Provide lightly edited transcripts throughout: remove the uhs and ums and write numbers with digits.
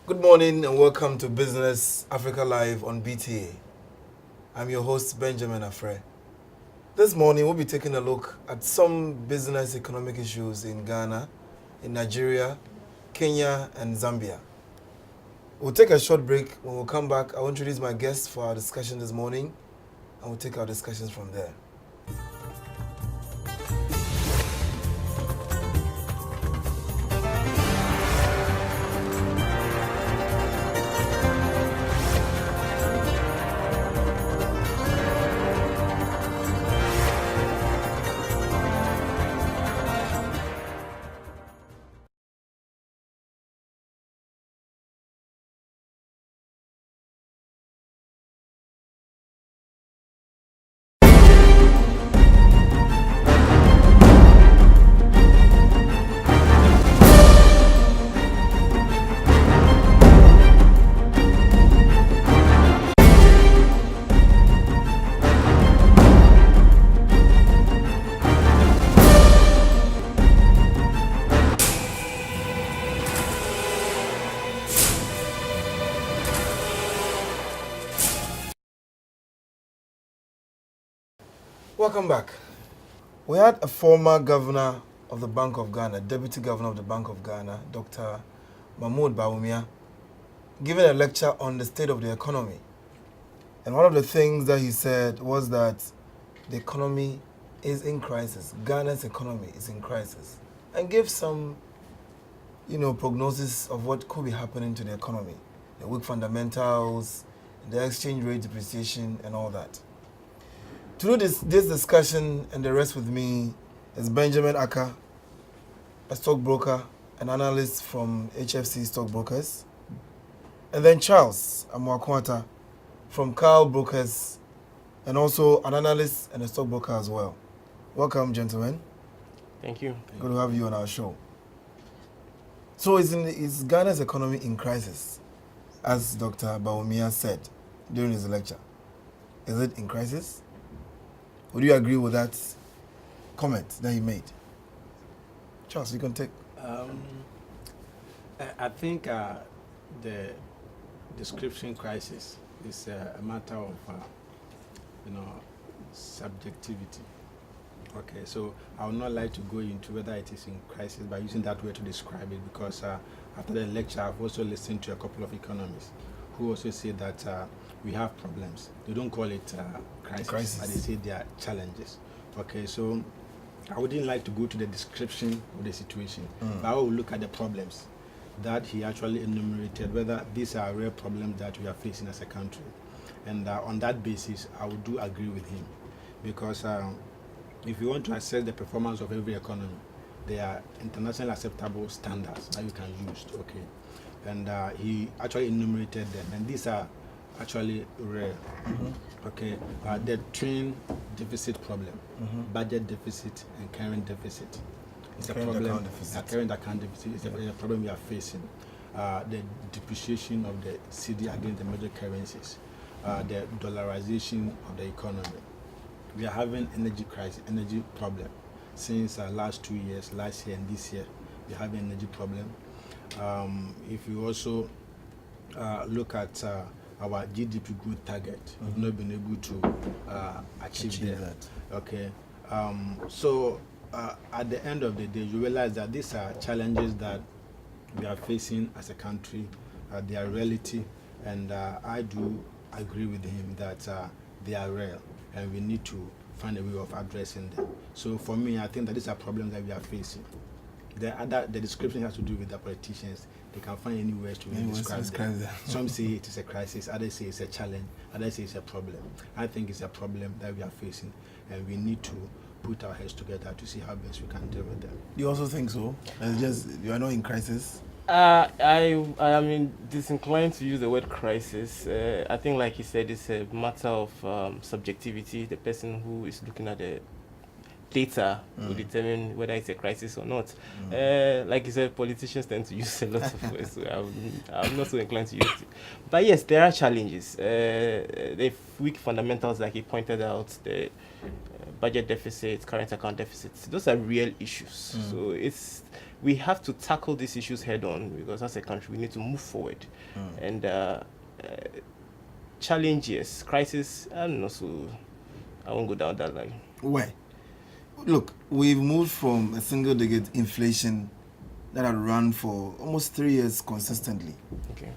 Good morning and welcome to Business Africa Live on BTA. I'm your host, Benjamin Afre. This morning, we'll be taking a look at some business economic issues in Ghana, in Nigeria, Kenya, and Zambia. We'll take a short break. When we'll come back, I'll introduce my guests for our discussion this morning, and we'll take our discussions from there. Welcome back. We had a former governor of the Bank of Ghana, deputy governor of the Bank of Ghana, Dr. Mahmoud Bawumia, giving a lecture on the state of the economy. And one of the things that he said was that the economy is in crisis. Ghana's economy is in crisis. And gave some, prognosis of what could be happening to the economy. The weak fundamentals, the exchange rate depreciation, and all that. To do this discussion and the rest with me is Benjamin Aka, a stockbroker, an analyst from HFC Stockbrokers, and then Charles Amwakwata from Carl Brokers, and also an analyst and a stockbroker as well. Welcome, gentlemen. Thank you. Good to have you on our show. So is Ghana's economy in crisis, as Dr. Bawumia said during his lecture? Is it in crisis? Would you agree with that comment that he made? Charles, you can take. I think the description crisis is a matter of, subjectivity. Okay, so I would not like to go into whether it is in crisis by using that word to describe it, because after the lecture, I've also listened to a couple of economists who also say that we have problems. They don't call it crisis, but they say they are challenges. Okay, so I wouldn't like to go to the description of the situation, but I will look at the problems that he actually enumerated, whether these are real problems that we are facing as a country. And on that basis, I would do agree with him, because if you want to assess the performance of every economy, there are internationally acceptable standards that you can use, okay? And he actually enumerated them, and these are actually rare. Okay, the twin deficit problem, budget deficit and current deficit. It's a problem. Current account deficit is a problem we are facing. The depreciation of the cedi against the major currencies, the dollarization of the economy. We are having energy crisis, energy problem since last 2 years, last year and this year. We have an energy problem. If you also look at our GDP growth target, we've not been able to achieve that. Okay, so at the end of the day, you realize that these are challenges that we are facing as a country. They are reality, and I do agree with him that they are real, and we need to find a way of addressing them. So for me, I think that these are problems that we are facing. The description has to do with the politicians. They can find any ways to describe them. Some say it is a crisis, others say it's a challenge, others say it's a problem. I think it's a problem that we are facing, and we need to put our heads together to see how best we can deal with them. You also think so? It's just you are not in crisis? I am disinclined to use the word crisis. I think, like he said, it's a matter of subjectivity. The person who is looking at the data will determine whether it's a crisis or not. Like you said, politicians tend to use a lot of words, so I'm not so inclined to use it. But yes, there are challenges. The weak fundamentals, like he pointed out, the budget deficit, current account deficits, those are real issues. So it's we have to tackle these issues head on, because as a country we need to move forward. And challenges, crisis, I don't know, so I won't go down that line. Why? Look, we've moved from a single-digit inflation that had run for almost 3 years consistently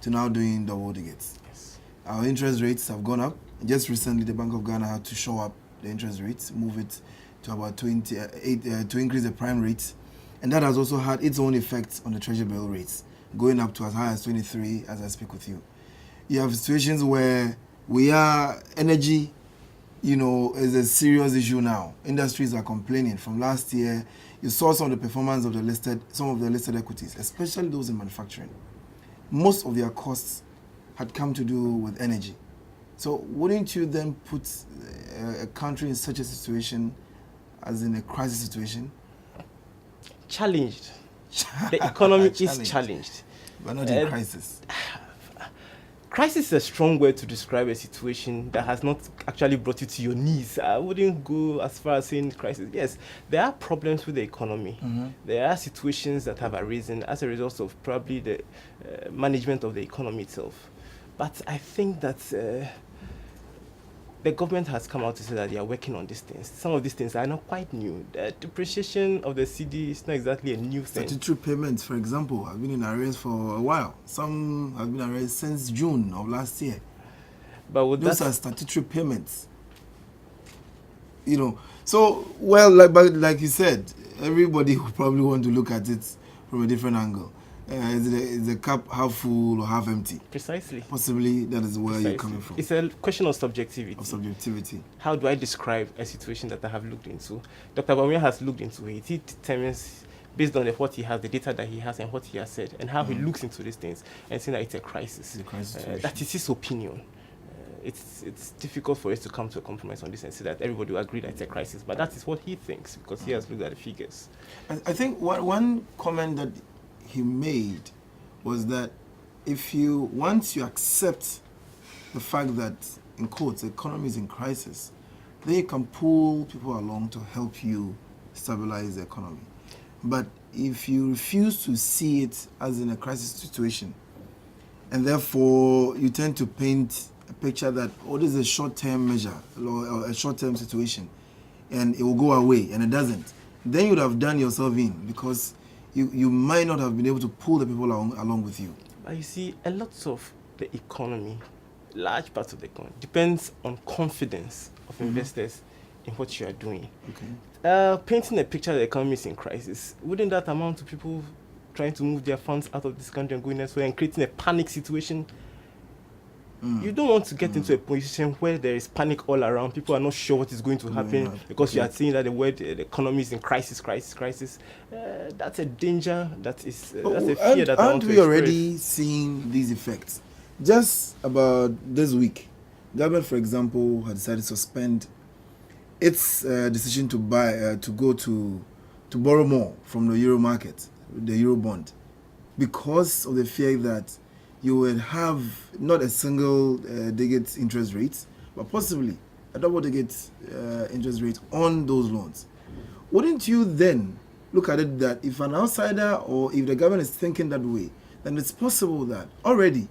to now doing double digits. Yes. Our interest rates have gone up. Just recently, the Bank of Ghana had to show up the interest rates, move it to about 28 to increase the prime rates, and that has also had its own effects on the treasury bill rates, going up to as high as 23 as I speak with you. You have situations where energy, is a serious issue now. Industries are complaining. From last year, you saw some of the performance of some of the listed equities, especially those in manufacturing. Most of their costs had come to do with energy. So wouldn't you then put a country in such a situation as in a crisis situation? Challenged. The economy is challenged. But not in crisis. Crisis is a strong word to describe a situation that has not actually brought you to your knees. I wouldn't go as far as saying crisis. Yes, there are problems with the economy. There are situations that have arisen as a result of probably the management of the economy itself. But I think that the government has come out to say that they are working on these things. Some of these things are not quite new. The depreciation of the cedi is not exactly a new thing. Statutory payments, for example, have been in arrears for a while. Some have been in arrears since June of last year. But those are statutory payments. So, like you said, everybody will probably want to look at it from a different angle. Is the cup half full or half empty? Precisely. Possibly that is where you're coming from. It's a question of subjectivity. How do I describe a situation that I have looked into? Dr. Bawumia has looked into it. He determines, based on what he has, the data that he has and what he has said, and how he looks into these things, and saying that it's a crisis. That is his opinion. It's difficult for us to come to a compromise on this and say that everybody will agree that it's a crisis, but that is what he thinks, because he has looked at the figures. I think one comment that he made was that once you accept the fact that, in quotes, the economy is in crisis, then you can pull people along to help you stabilize the economy. But if you refuse to see it as in a crisis situation, and therefore you tend to paint a picture that, this is a short-term measure or a short-term situation, and it will go away, and it doesn't, then you would have done yourself in, because you might not have been able to pull the people along with you. But you see, a lot of the economy, large parts of the economy, depends on confidence of investors in what you are doing. Painting a picture that the economy is in crisis, wouldn't that amount to people trying to move their funds out of this country and going elsewhere and creating a panic situation? You don't want to get into a position where there is panic all around. People are not sure what is going to happen because you are seeing that the economy is in crisis. That's a danger. That's a fear that I want to express. Aren't we already seeing these effects? Just about this week, government, for example, had decided to suspend its decision to borrow more from the euro market, the euro bond, because of the fear that you would have not a single digit interest rate, but possibly a double digit interest rate on those loans. Wouldn't you then look at it that if an outsider or if the government is thinking that way, then it's possible that already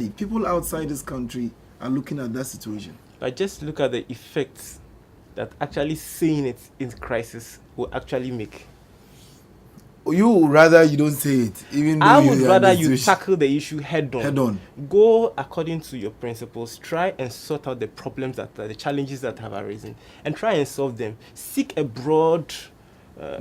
people outside this country are looking at that situation? But just look at the effects that actually seeing it in crisis will actually make. You would rather you don't say it, even though I would rather you tackle the issue head on. Go according to your principles. Try and sort out the problems the challenges that have arisen, and try and solve them. Seek a broad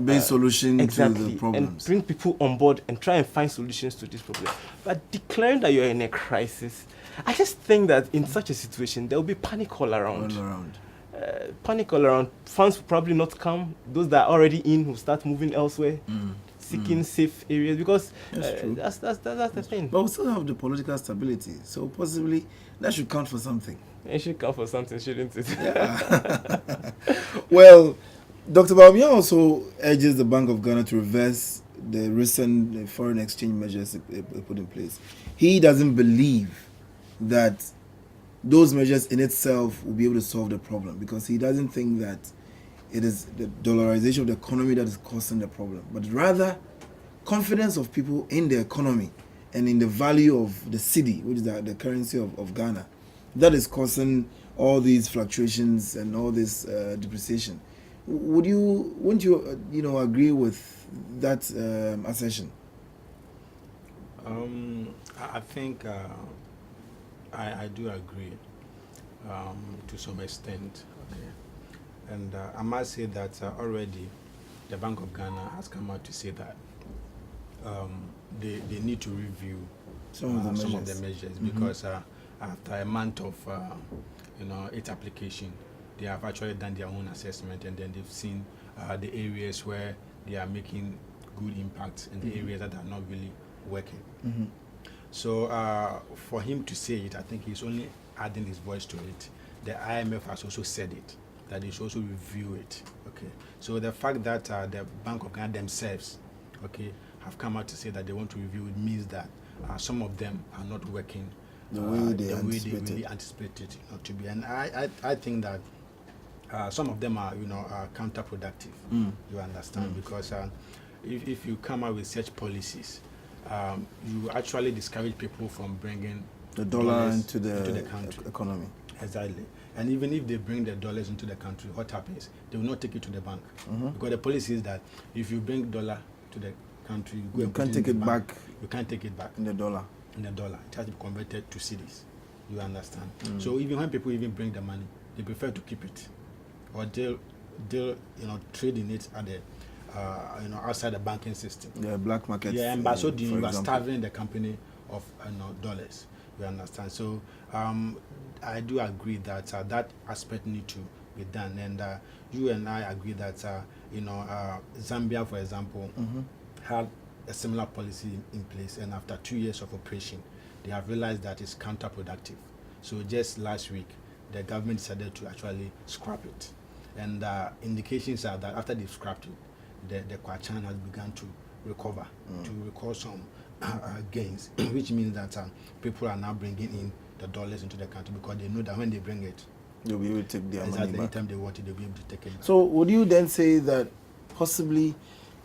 based solution to the problems, and bring people on board and try and find solutions to this problem. But declaring that you're in a crisis, I just think that in such a situation there will be panic all around. Panic all around. Funds will probably not come. Those that are already in will start moving elsewhere. Seeking safe areas, because that's the thing. But we still have the political stability, so possibly that should count for something. It should count for something, shouldn't it? Yeah. Well, Dr. Bawumia also urges the Bank of Ghana to reverse the recent foreign exchange measures it put in place. He doesn't believe that those measures in itself will be able to solve the problem, because he doesn't think that it is the dollarization of the economy that is causing the problem, but rather confidence of people in the economy and in the value of the cedi, which is the currency of Ghana, that is causing all these fluctuations and all this depreciation. Wouldn't you agree with that assertion? I think I do agree to some extent. Okay. And I must say that already the Bank of Ghana has come out to say that they need to review some of the measures because after a month of its application, they have actually done their own assessment, and then they've seen the areas where they are making good impact and the areas that are not really working. So for him to say it, I think he's only adding his voice to it. The IMF has also said it, that they should also review it. Okay. So the fact that the Bank of Ghana themselves, okay, have come out to say that they want to review it means that some of them are not working the way they really anticipated not to be. And I think that some of them are counterproductive. You understand? Because if you come out with such policies, you actually discourage people from bringing the dollar into the country economy. Exactly. And even if they bring the dollars into the country, what happens? They will not take it to the bank. Because the policy is that if you bring dollar to the country, you can't take it back. You can't take it back in the dollar. It has to be converted to cedis. You understand? So even when people bring the money, they prefer to keep it, or they'll trade in it at the outside the banking system. Yeah, black market. Yeah, and by so doing, you are starving the company of dollars. You understand? So I do agree that that aspect need to be done, and you and I agree that Zambia, for example, had a similar policy in place, and after 2 years of operation, they have realized that it's counterproductive. So just last week, the government decided to actually scrap it, and indications are that after they've scrapped it, the Kwachan has begun to recover, to record some gains, which means that people are now bringing in the dollars into the country because they know that when they bring it, they'll be able to take their money back. Anytime they want it, they'll be able to take it back. So would you then say that possibly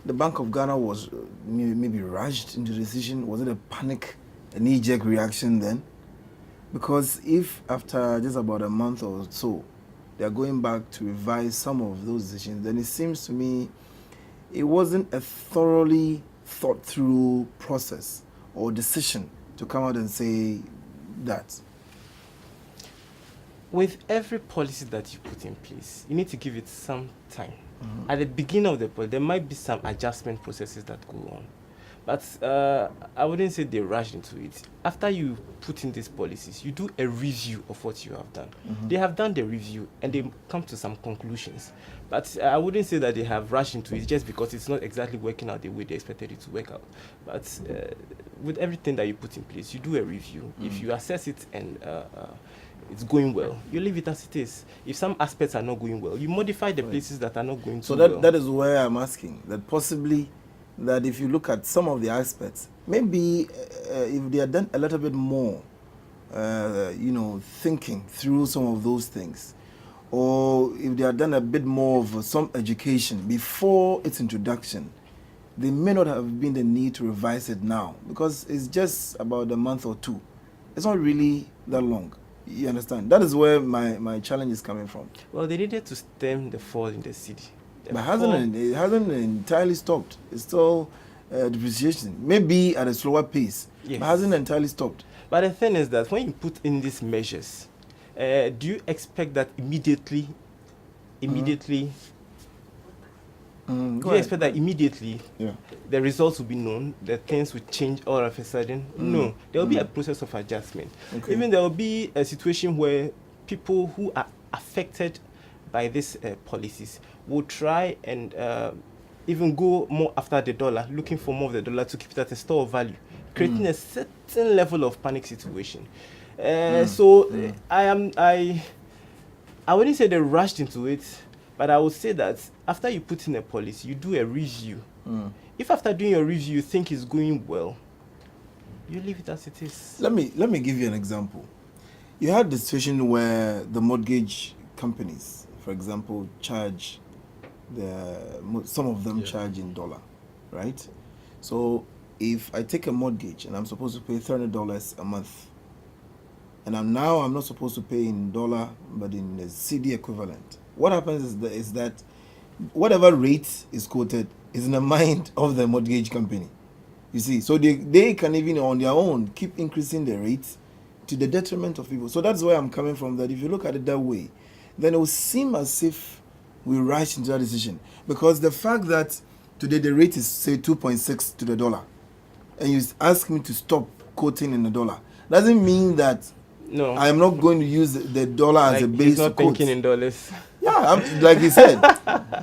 the Bank of Ghana was maybe rushed into the decision? Was it a panic, a knee-jerk reaction then? Because if after just about a month or so, they are going back to revise some of those decisions, then it seems to me it wasn't a thoroughly thought-through process or decision to come out and say that. With every policy that you put in place, you need to give it some time. At the beginning of the policy, there might be some adjustment processes that go on. But I wouldn't say they rushed into it. After you put in these policies, you do a review of what you have done. They have done the review and they come to some conclusions. But I wouldn't say that they have rushed into it just because it's not exactly working out the way they expected it to work out. But with everything that you put in place, you do a review. If you assess it and it's going well, you leave it as it is. If some aspects are not going well, you modify the places that are not going so well. that is where I'm asking that possibly that if you look at some of the aspects, maybe if they had done a little bit more, thinking through some of those things, or if they had done a bit more of some education before its introduction, there may not have been the need to revise it now because it's just about a month or two. It's not really that long. You understand? That is where my challenge is coming from. Well, they needed to stem the fall in the city. But it hasn't entirely stopped. It's still depreciation. Maybe at a slower pace. Yes. But hasn't entirely stopped. But the thing is that when you put in these measures, do you expect that immediately the results will be known, that things will change all of a sudden? No, there will be a process of adjustment. Okay. Even there will be a situation where people who are affected by these policies will try and even go more after the dollar, looking for more of the dollar to keep it at a store of value, creating a certain level of panic situation. So I wouldn't say they rushed into it, but I would say that after you put in a policy, you do a review. If after doing a review you think it's going well, you leave it as it is. Let me give you an example. You had the situation where the mortgage companies, for example, charge some of them charge in dollar, right? So if I take a mortgage and I'm supposed to pay $300 a month, and I'm not supposed to pay in dollar but in the CD equivalent, what happens is that whatever rate is quoted is in the mind of the mortgage company. You see, so they can even on their own keep increasing the rates to the detriment of people. So that's where I'm coming from, that if you look at it that way, then it will seem as if we rush into that decision. Because the fact that today the rate is, say, 2.6 to the dollar, and you ask me to stop quoting in the dollar, doesn't mean that No. I am not going to use the dollar as Like, a base he's to not quote. thinking in dollars. Yeah, like he said,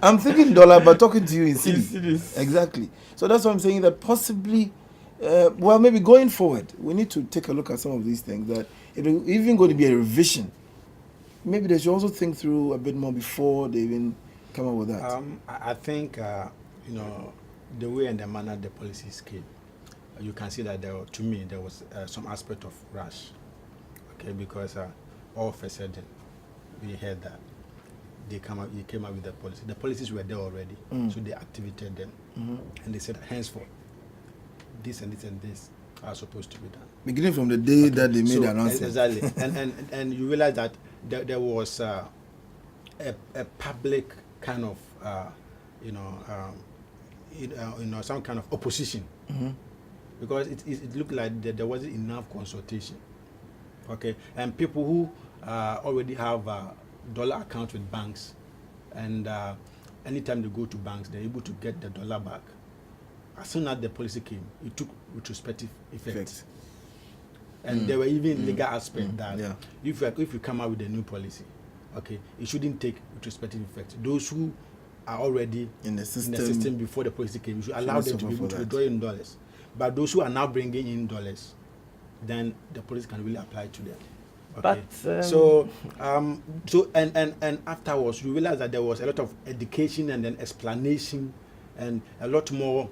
I'm thinking dollar, but talking to you in cedi. Cedis. Exactly. So that's why I'm saying that possibly, well, maybe going forward, we need to take a look at some of these things, that it will even going to be a revision. Maybe they should also think through a bit more before they even come up with that. I think, the way and the manner the policies came, you can see that to me, there was some aspect of rush. Okay, because all of a sudden, we heard that he came up with the policy. The policies were there already, so they activated them, and they said, henceforth, this and this and this are supposed to be done. Beginning from the day that they made the announcement. Exactly, and you realize that there was a public kind of some kind of opposition, because it looked like there wasn't enough consultation. Okay, and people who already have dollar accounts with banks, and anytime they go to banks, they're able to get the dollar back. As soon as the policy came, it took retrospective effect. And there were even legal aspects that if you come out with a new policy, okay, it shouldn't take retrospective effect. Those who are already in the system before the policy came, you should allow them to be able to withdraw in dollars. But those who are now bringing in dollars, then the policy can really apply to them. Okay. But and afterwards, you realize that there was a lot of education and then explanation and a lot more,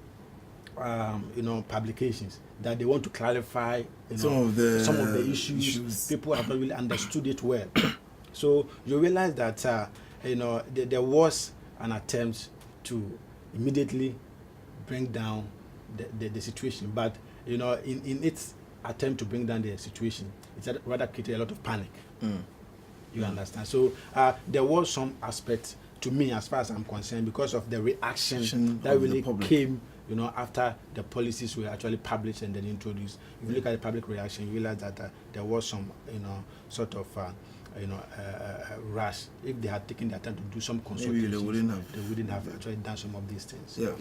publications that they want to clarify some of the issues. People have not really understood it well. So you realize that there was an attempt to immediately bring down the situation, but in its attempt to bring down the situation, it's rather created a lot of panic. You understand? So there was some aspect, to me, as far as I'm concerned, because of the reaction that really came, after the policies were actually published and then introduced. If you look at the public reaction, you realize that there was some, sort of, rush. If they had taken the time to do some consultations, they wouldn't have actually done some of these things. Yeah.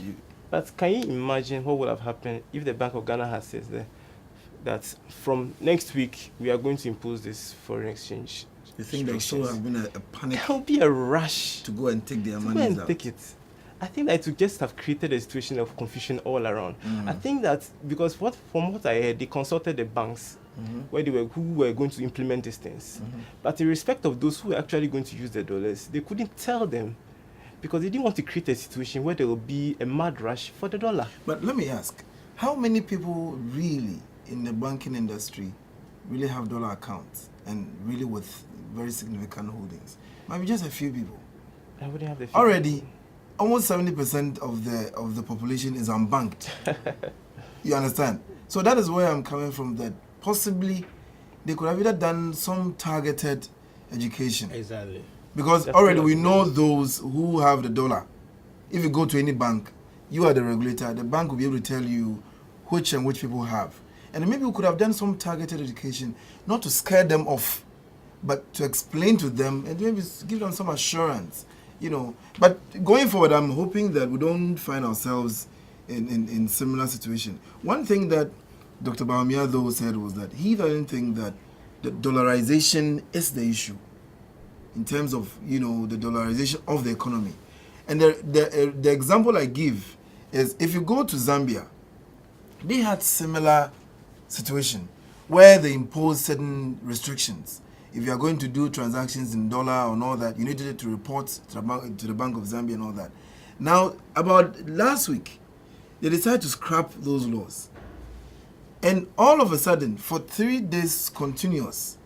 But can you imagine what would have happened if the Bank of Ghana had said that from next week we are going to impose this foreign exchange? You think there should have been a panic? There will be a rush to go and take their money out. Take it. I think that it would just have created a situation of confusion all around. I think that because from what I heard, they consulted the banks who were going to implement these things. But in respect of those who were actually going to use the dollars, they couldn't tell them, because they didn't want to create a situation where there will be a mad rush for the dollar. But let me ask, how many people really in the banking industry really have dollar accounts and really with very significant holdings? Might be just a few people. I wouldn't have the few already people. Almost 70% of the population is unbanked. You understand? So that is where I'm coming from, that possibly they could have either done some targeted education. Exactly. Because already we know those who have the dollar. If you go to any bank, you are the regulator, the bank will be able to tell you which people have. And maybe we could have done some targeted education, not to scare them off, but to explain to them and maybe give them some assurance, But going forward, I'm hoping that we don't find ourselves in similar situation. One thing that Dr. Bawumia, though, said was that he doesn't think that the dollarization is the issue in terms of, the dollarization of the economy. And the example I give is, if you go to Zambia, they had similar situation where they imposed certain restrictions. If you are going to do transactions in dollar and all that, you needed to report to the Bank of Zambia and all that. Now, about last week, they decided to scrap those laws. And all of a sudden, for 3 days continuous,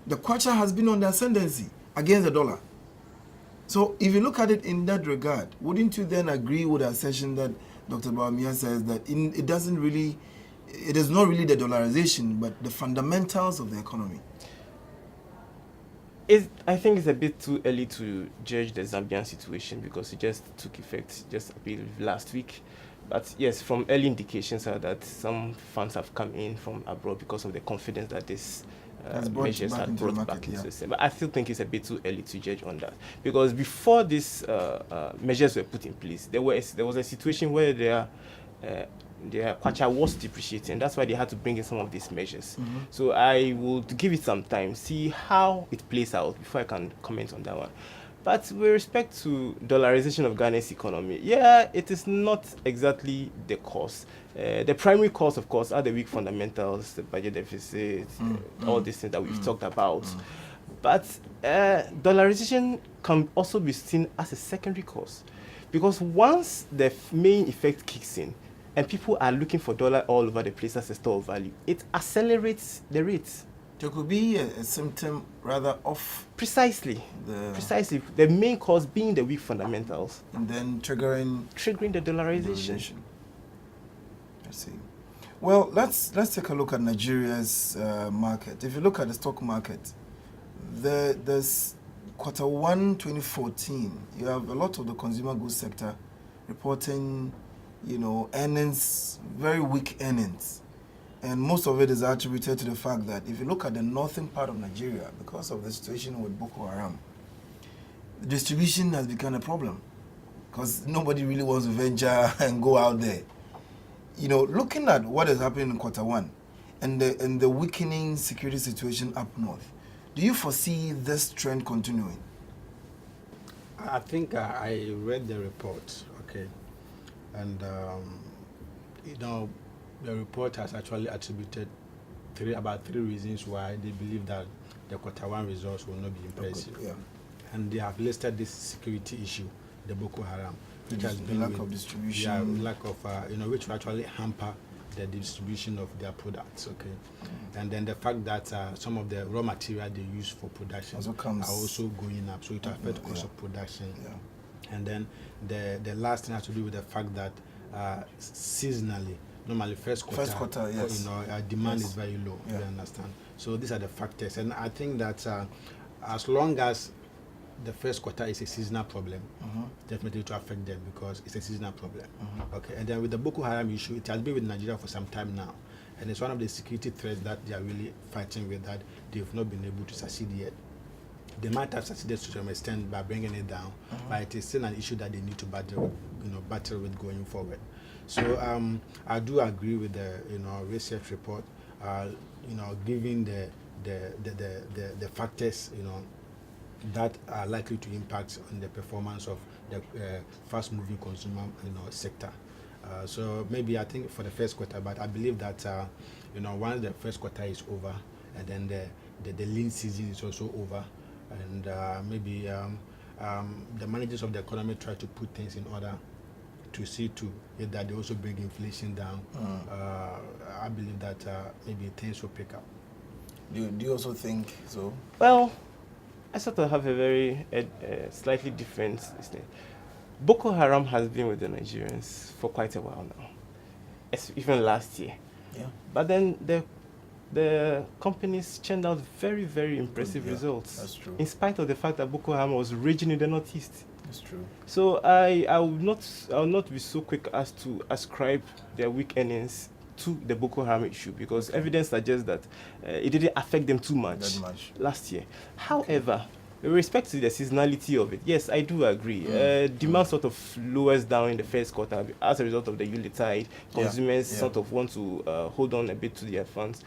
the kwacha has been on the ascendancy against the dollar. So if you look at it in that regard, wouldn't you then agree with the assertion that Dr. Bawumia says that it doesn't really, it is not really the dollarization, but the fundamentals of the economy. I think it's a bit too early to judge the Zambian situation because it just took effect just a bit last week. But yes, from early indications are that some funds have come in from abroad because of the confidence that this measures had brought back into the system. But I still think it's a bit too early to judge on that because before these measures were put in place, there was a situation where their kwacha was depreciating. That's why they had to bring in some of these measures. Mm-hmm. So I would give it some time, see how it plays out before I can comment on that one. But with respect to dollarization of Ghana's economy, yeah, it is not exactly the cause. The primary cause, of course, are the weak fundamentals, the budget deficit, all these things that we've talked about. But dollarization can also be seen as a secondary cause. Because once the main effect kicks in, and people are looking for dollar all over the place as a store of value, it accelerates the rates. There could be a symptom rather of precisely the main cause being the weak fundamentals, and then triggering the dollarization. I see. Well, let's take a look at Nigeria's market. If you look at the stock market, there's Q1 2014. You have a lot of the consumer goods sector reporting, earnings, very weak earnings. And most of it is attributed to the fact that if you look at the northern part of Nigeria, because of the situation with Boko Haram, the distribution has become a problem because nobody really wants to venture and go out there. Looking at what is happening in Q1 and the weakening security situation up north, do you foresee this trend continuing? I think I read the report, okay, and the report has actually attributed about three reasons why they believe that the Q1 results will not be impressive. Yeah. And they have listed this security issue, the Boko Haram, which has been lack of distribution. Yeah, lack of, which will actually hamper the distribution of their products, okay? And then the fact that some of the raw material they use for production are also going up, so it will affect the cost of production. Yeah. And then the last thing has to do with the fact that seasonally, normally first quarter, yes. Demand is very low. Yeah. You understand? So these are the factors, and I think that as long as the first quarter is a seasonal problem, definitely to affect them because it's a seasonal problem. Okay, and then with the Boko Haram issue, it has been with Nigeria for some time now, and it's one of the security threats that they are really fighting with that they've not been able to succeed yet. They might have succeeded to some extent by bringing it down, but it is still an issue that they need to battle with going forward. So I do agree with the research report, giving the factors that are likely to impact on the performance of the fast-moving consumer sector. So maybe I think for the first quarter, but I believe that once the first quarter is over, and then the lean season is also over, and maybe the managers of the economy try to put things in order to see to it that they also bring inflation down. I believe that maybe things will pick up. Do you also think so? Well, I sort of have a very slightly different thing. Boko Haram has been with the Nigerians for quite a while now, even last year. Yeah. But then the companies churned out very, very impressive results. That's true. In spite of the fact that Boko Haram was raging in the northeast. That's true. So I will not be so quick as to ascribe their weak earnings to the Boko Haram issue because evidence suggests that it didn't affect them too much last year. However, with respect to the seasonality of it, yes, I do agree. Demand sort of lowers down in the first quarter as a result of the Yuletide. Consumers sort of want to hold on a bit to their funds.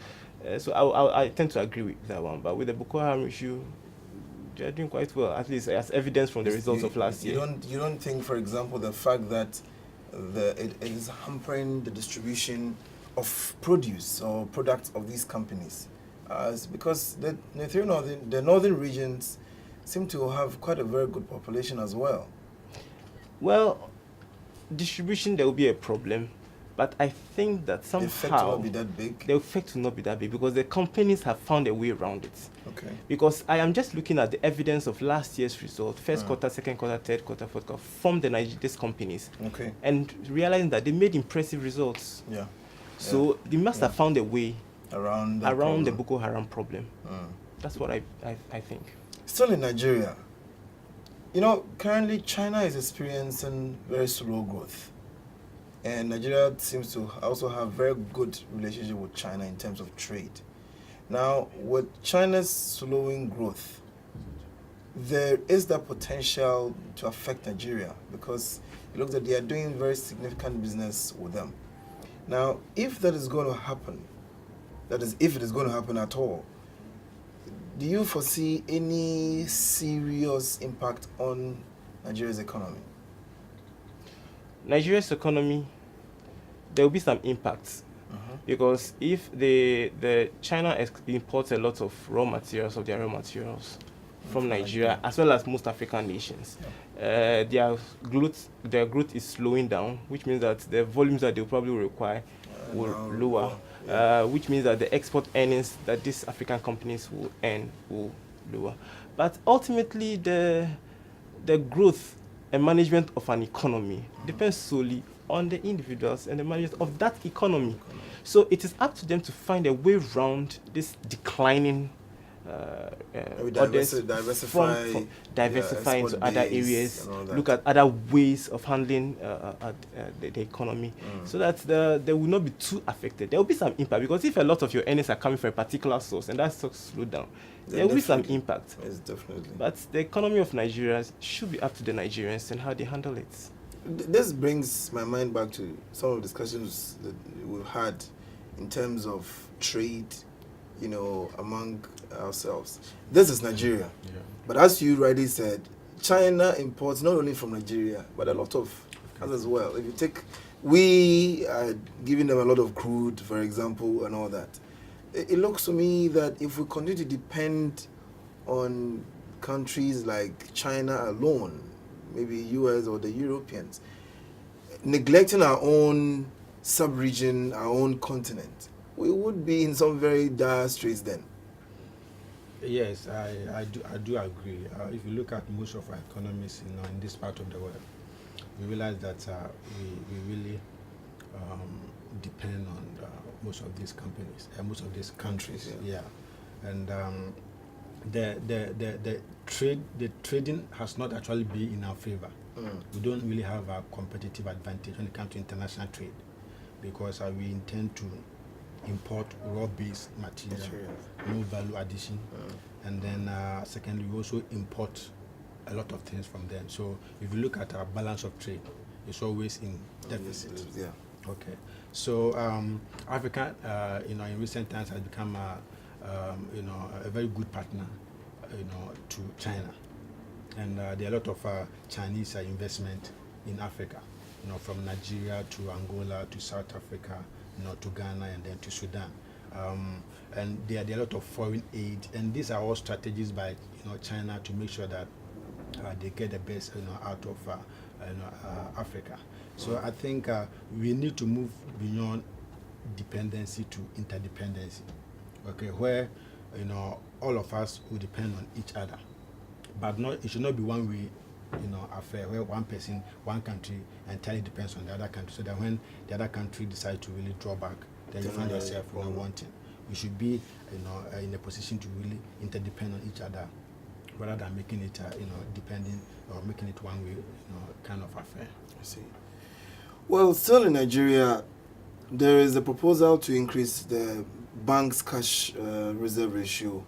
So I tend to agree with that one. But with the Boko Haram issue, they're doing quite well, at least as evidence from the results of last year. You don't think, for example, the fact that it is hampering the distribution of produce or products of these companies, because the northern regions seem to have quite a very good population as well. Well, distribution, there will be a problem, But I think that The effect will somehow not be that big. the effect will not be that big because the companies have found a way around it. Okay. Because I am just looking at the evidence of last year's result, first quarter, second quarter, third quarter, fourth quarter, from these companies, Okay. and realizing that they made impressive results. Yeah. So they must have found a way Around the problem. Boko Haram problem. Mm. That's what I think. Still in Nigeria, currently China is experiencing very slow growth. And Nigeria seems to also have very good relationship with China in terms of trade. Now, with China's slowing growth, there is the potential to affect Nigeria because it looks like they are doing very significant business with them. Now, if that is going to happen, that is, if it is going to happen at all, do you foresee any serious impact on Nigeria's economy? Nigeria's economy, there will be some impacts because if the China imports a lot of raw materials from Nigeria as well as most African nations, their growth is slowing down, which means that the volumes that they will probably require will lower. Which means that the export earnings that these African companies will earn will lower. But ultimately, the growth and management of an economy depends solely on the individuals and the management of that economy. So it is up to them to find a way around this declining diversify into other areas, look at other ways of handling the economy, so that they will not be too affected. There will be some impact because if a lot of your earnings are coming from a particular source and that source slow down, there will be some impact. Yes, definitely. But the economy of Nigeria should be up to the Nigerians and how they handle it. This brings my mind back to some of the discussions that we've had in terms of trade, among ourselves. This is Nigeria. Yeah. But as you rightly said, China imports not only from Nigeria, but a lot of others as well. If you take, we are giving them a lot of crude, for example, and all that. It looks to me that if we continue to depend on countries like China alone, maybe US or the Europeans, neglecting our own sub-region, our own continent, we would be in some very dire straits then. Yes, I do agree. If you look at most of our economies in this part of the world, we realize that we really depend on most of these companies and most of these countries. Yeah. And the trading has not actually been in our favor. We don't really have a competitive advantage when it comes to international trade because we intend to import raw-based material, no value addition, and then secondly, we also import a lot of things from them. So if you look at our balance of trade, it's always in deficit. Yeah. Okay. So Africa, in recent times has become a very good partner, to China, and there are a lot of Chinese investment in Africa, from Nigeria to Angola to South Africa, to Ghana and then to Sudan, and there are a lot of foreign aid, and these are all strategies by China to make sure that they get the best out of Africa. So I think we need to move beyond dependency to interdependency. Okay, where all of us will depend on each other, but it should not be one way affair where one person, one country entirely depends on the other country, so that when the other country decides to really draw back, then you find yourself wanting. You should be in a position to really interdepend on each other rather than making it depending or making it one way kind of affair. I see. Well, still in Nigeria, there is a proposal to increase the bank's cash reserve ratio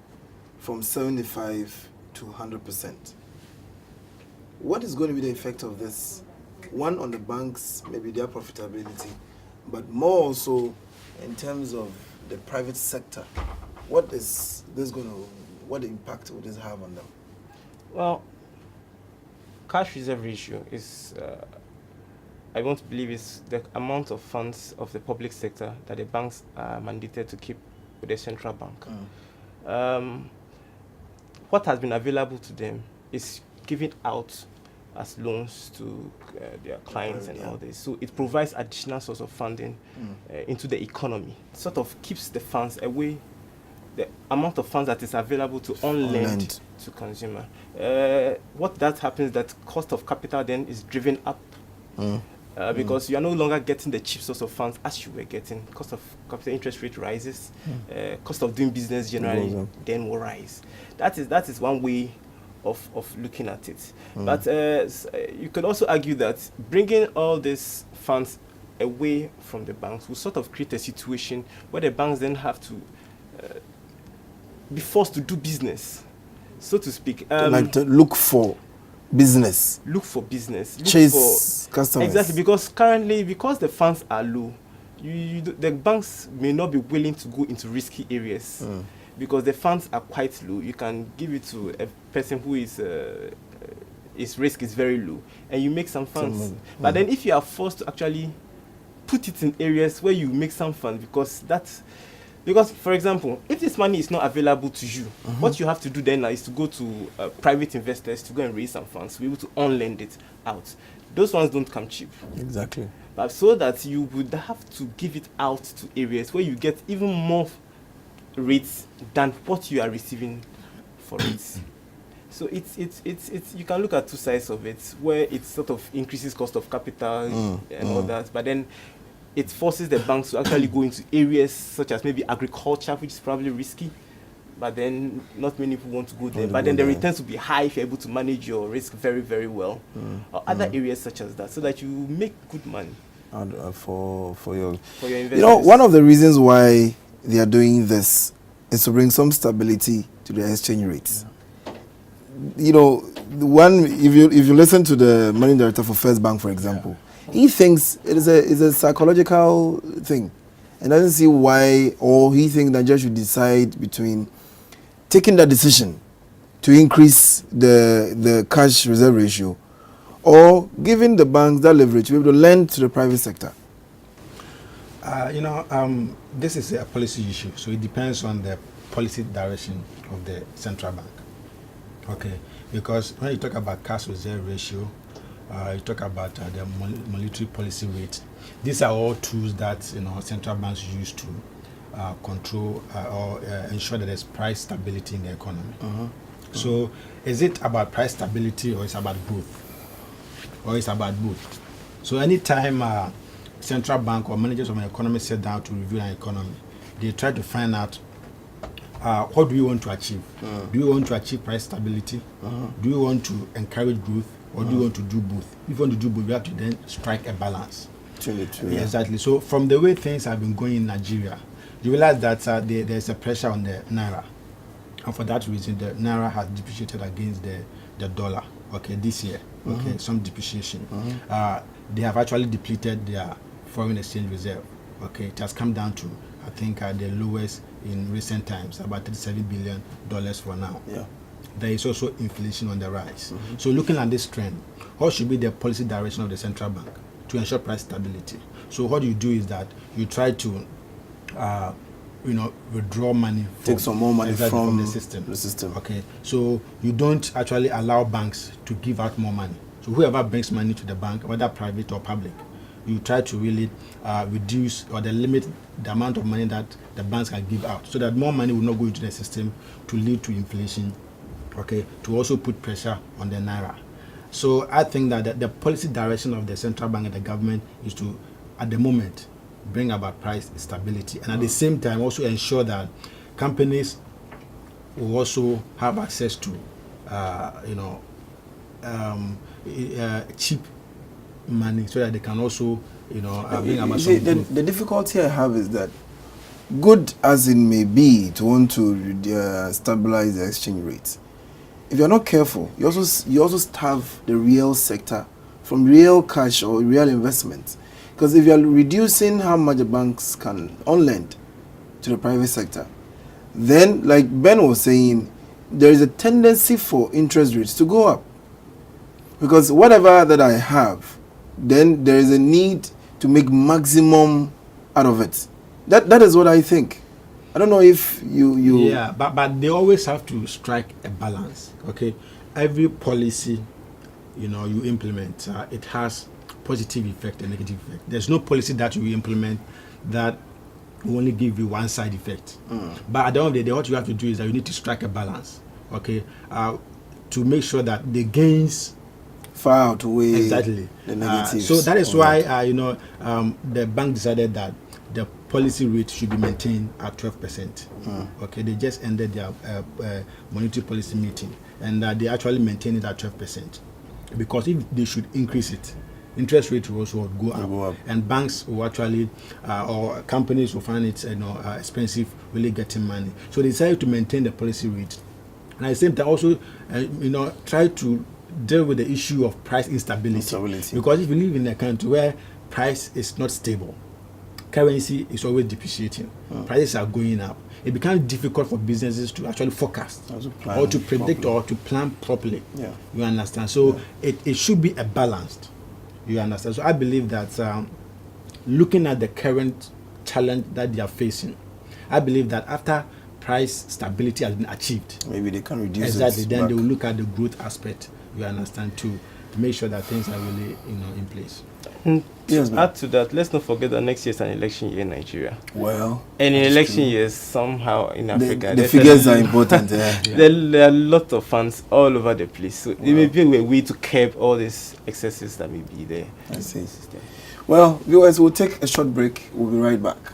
from 75 to 100%. What is going to be the effect of this? One, on the banks, maybe their profitability, but more also in terms of the private sector. What impact will this have on them? Well, cash reserve ratio is, I want to believe, is the amount of funds of the public sector that the banks are mandated to keep with the central bank. What has been available to them is given out as loans to their clients and all this. So it provides additional source of funding into the economy. It sort of keeps the funds away, the amount of funds that is available to on-lend to consumer. What that happens, that cost of capital then is driven up because you are no longer getting the cheap source of funds as you were getting. Cost of capital, interest rate rises, cost of doing business generally then will rise. That is one way of looking at it. But you could also argue that bringing all these funds away from the banks will sort of create a situation where the banks then have to be forced to do business, so to speak. Like to look for business. Chase customers. Exactly, because currently, because the funds are low, the banks may not be willing to go into risky areas. Because the funds are quite low. You can give it to a person who is his risk is very low, and you make some funds. But then if you are forced to actually put it in areas where you make some funds, because for example, if this money is not available to you, what you have to do then is to go to private investors to go and raise some funds to be able to on-lend it out. Those ones don't come cheap. Exactly. But so that you would have to give it out to areas where you get even more rates than what you are receiving for it. So it's you can look at two sides of it, where it sort of increases cost of capital and all that, but then it forces the banks to actually go into areas such as maybe agriculture, which is probably risky, but then not many people want to go there. But then the returns will be high if you're able to manage your risk very, very well. Or other areas such as that, so that you make good money for your investors. You know, one of the reasons why they are doing this is to bring some stability to the exchange rates. You know, if you listen to the managing director for First Bank, for example, he thinks it is a psychological thing, and doesn't see why, or he thinks Nigeria should decide between taking that decision to increase the cash reserve ratio, or giving the banks that leverage to be able to lend to the private sector. This is a policy issue, so it depends on the policy direction of the central bank. Okay, because when you talk about cash reserve ratio, you talk about the monetary policy rate. These are all tools that central banks use to control or ensure that there's price stability in the economy. So, is it about price stability, or is it about both? So, anytime central bank or managers of an economy sit down to review an economy, they try to find out what do we want to achieve. Do we want to achieve price stability? Do we want to encourage growth? Or do you want to do both? If you want to do both, you have to then strike a balance. True. Yeah, exactly. So from the way things have been going in Nigeria, you realize that there's a pressure on the naira, and for that reason, the naira has depreciated against the dollar. Okay, this year. Okay, some depreciation. They have actually depleted their foreign exchange reserve. Okay, it has come down to, I think, the lowest in recent times, about $37 billion for now. Yeah. There is also inflation on the rise. So looking at this trend, what should be the policy direction of the central bank to ensure price stability? So what you do is that you try to, withdraw money. Take some more money from the system. Okay. So you don't actually allow banks to give out more money. So whoever brings money to the bank, whether private or public, you try to really reduce or limit the amount of money that the banks can give out, so that more money will not go into the system to lead to inflation. Okay, to also put pressure on the naira. So I think that the policy direction of the central bank and the government is to, at the moment, bring about price stability, and at the same time also ensure that companies will also have access to, cheap money, so that they can also, bring about some growth. The difficulty I have is that, good as it may be to want to stabilize the exchange rate, if you're not careful, you also starve the real sector from real cash or real investment. Because if you're reducing how much the banks can on-lend to the private sector, then, like Ben was saying, there is a tendency for interest rates to go up. Because whatever that I have, then there is a need to make maximum out of it. That is what I think. I don't know if you... Yeah, but they always have to strike a balance, okay? Every policy you implement, it has positive effect and negative effect. There's no policy that you implement that will only give you one side effect. But at the end of the day, what you have to do is that you need to strike a balance, okay, to make sure that the gains far outweigh exactly the negatives. So that is why the bank decided that the policy rate should be maintained at 12%. Okay, they just ended their monetary policy meeting, and they actually maintained it at 12%, because if they should increase it, interest rate will also go up, and banks will actually or companies will find it expensive really getting money. So they decided to maintain the policy rate, and at the same time also try to deal with the issue of price instability. Because if you live in a country where price is not stable, currency is always depreciating, prices are going up, it becomes difficult for businesses to actually forecast or to predict or to plan properly. You understand? So it should be a balanced. You understand? So I believe that looking at the current challenge that they are facing, I believe that after price stability has been achieved, maybe they can reduce exactly, it then back. they will look at the growth aspect. You understand, to make sure that things are really in place. To add to that, let's not forget that next year is an election year in Nigeria. Well, and in election years, somehow in Africa, the figures are important. There are a lot of funds all over the place, so it may be a way to curb all these excesses that may be there. I see. Well, viewers, we'll take a short break. We'll be right back.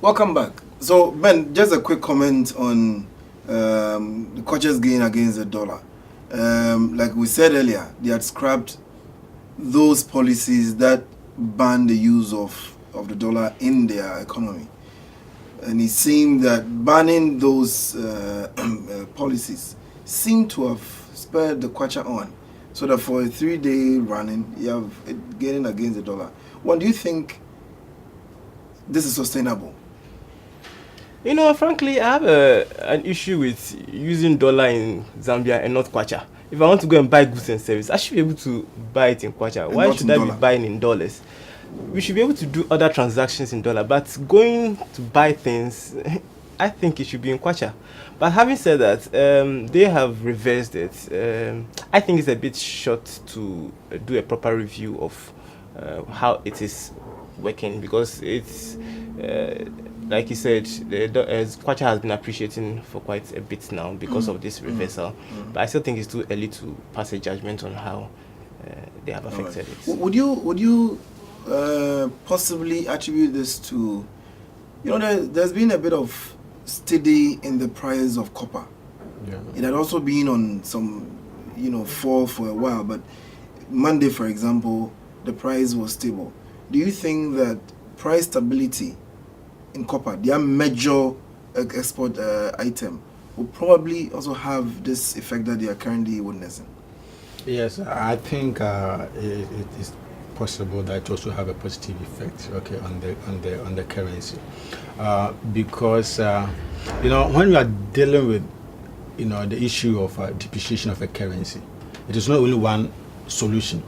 Welcome back. So, Ben, just a quick comment on the Kwacha's gain against the dollar. Like we said earlier, they had scrapped those policies that ban the use of the dollar in their economy. And it seemed that banning those policies seemed to have spurred the Kwacha on. So that for a 3-day running, you have it gaining against the dollar. What do you think this is sustainable? Frankly, I have an issue with using dollar in Zambia and not Kwacha. If I want to go and buy goods and services, I should be able to buy it in Kwacha. And why should I be buying in dollars? We should be able to do other transactions in dollar, but going to buy things, I think it should be in Kwacha. But having said that, they have reversed it. I think it's a bit short to do a proper review of how it is working, because it's like you said, Kwacha has been appreciating for quite a bit now because of this reversal. But I still think it's too early to pass a judgment on how they have affected it. Would you possibly attribute this to, there's been a bit of steady in the price of copper. It had also been on some, fall for a while, but Monday, for example, the price was stable. Do you think that price stability in copper, their major export item, will probably also have this effect that they are currently witnessing? Yes, I think it is possible that it also have a positive effect, on the currency, because when we are dealing with the issue of depreciation of a currency, it is not only one solution.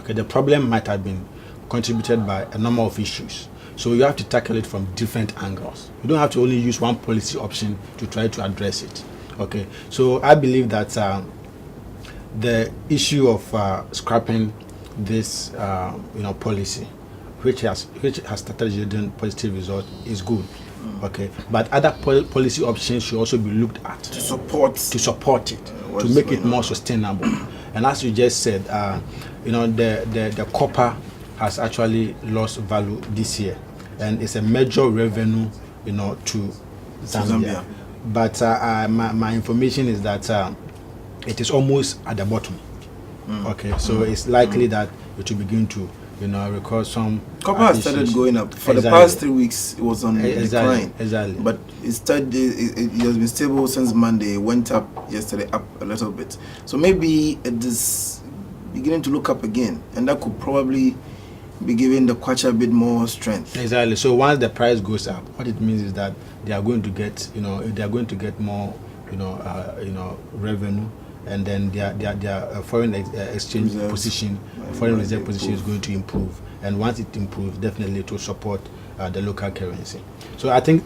The problem might have been contributed by a number of issues. So you have to tackle it from different angles. You don't have to only use one policy option to try to address it. So I believe that the issue of scrapping this policy, which has started yielding positive result, is good. But other policy options should also be looked at to support it, to make it more sustainable. And as you just said, the copper has actually lost value this year, and it's a major revenue, to Zambia. But my information is that it is almost at the bottom. Okay, so it's likely that it will begin to, record some. Copper has started going up. For the past 3 weeks, it was on decline. Exactly. But it has been stable since Monday. It went up yesterday, up a little bit. So maybe it is beginning to look up again, and that could probably be giving the kwacha a bit more strength. Exactly. So once the price goes up, what it means is that they are going to get, more, revenue, and then their foreign exchange position, foreign reserve position is going to improve. And once it improves, definitely it will support the local currency. So I think